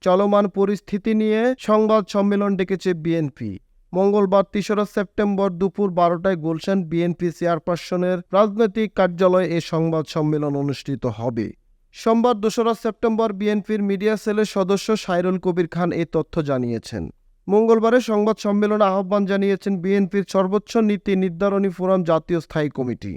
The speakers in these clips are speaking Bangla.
চলমান পরিস্থিতি নিয়ে সংবাদ সম্মেলন ডেকেছে বিএনপি। মঙ্গলবার ৩রা সেপ্টেম্বর দুপুর ১২টায় গুলশান বিএনপি চেয়ারপারসনের রাজনৈতিক কার্যালয়ে এ সংবাদ সম্মেলন অনুষ্ঠিত হবে। সোমবার ২রা সেপ্টেম্বর বিএনপির মিডিয়া সেলের সদস্য সাইরুল কবির খান এ তথ্য জানিয়েছেন। মঙ্গলবারে সংবাদ সম্মেলনে আহ্বান জানিয়েছেন বিএনপির সর্বোচ্চ নীতি নির্ধারণী ফোরাম জাতীয় স্থায়ী কমিটি।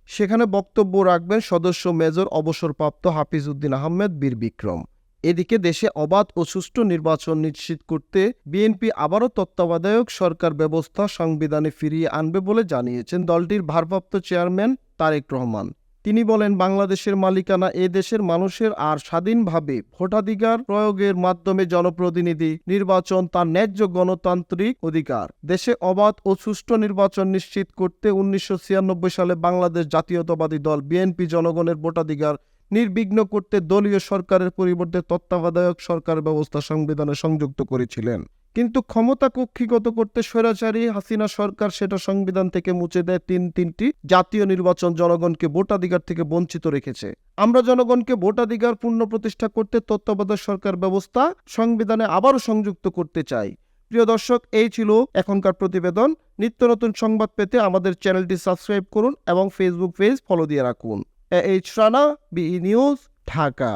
সেখানে বক্তব্য রাখবেন সদস্য মেজর অবসরপ্রাপ্ত হাফিজ উদ্দিন আহমেদ বীর বিক্রম। এদিকে দেশে অবাধ ও সুষ্ঠু নির্বাচন নিশ্চিত করতে বিএনপি আবারও তত্ত্বাবধায়ক সরকার ব্যবস্থা সংবিধানে ফিরিয়ে আনবে বলে জানিয়েছেন দলটির ভারপ্রাপ্ত চেয়ারম্যান তারেক রহমান। তিনি বলেন, বাংলাদেশের মালিকানা এ দেশের মানুষের, আর স্বাধীনভাবে ভোটাধিকার প্রয়োগের মাধ্যমে জনপ্রতিনিধি নির্বাচন তার ন্যায্য গণতান্ত্রিক অধিকার। দেশে অবাধ ও সুষ্ঠু নির্বাচন নিশ্চিত করতে ১৯৯৬ সালে বাংলাদেশ জাতীয়তাবাদী দল বিএনপি জনগণের ভোটাধিকার নির্বিঘ্ন করতে দলীয় সরকারের পরিবর্তে তত্ত্বাবধায়ক সরকার ব্যবস্থা সংবিধানে সংযুক্ত করেছিলেন। কিন্তু ক্ষমতা কক্ষিগত করতে স্বৈরাচারী হাসিনা সরকার সেটা সংবিধান থেকে মুছে দেয়। তিনটি জাতীয় নির্বাচন জনগণকে ভোটাধিকার থেকে বঞ্চিত রেখেছে। আমরা জনগণকে ভোটাধিকার পুনঃপ্রতিষ্ঠা করতে তত্ত্বাবধায়ক সরকার ব্যবস্থা সংবিধানে আবারও সংযুক্ত করতে চাই। প্রিয় দর্শক, এই ছিল এখনকার প্রতিবেদন। নিত্য নতুন সংবাদ পেতে আমাদের চ্যানেলটি সাবস্ক্রাইব করুন এবং ফেসবুক পেজ ফলো দিয়ে রাখুন। H Rana, BE news, Dhaka.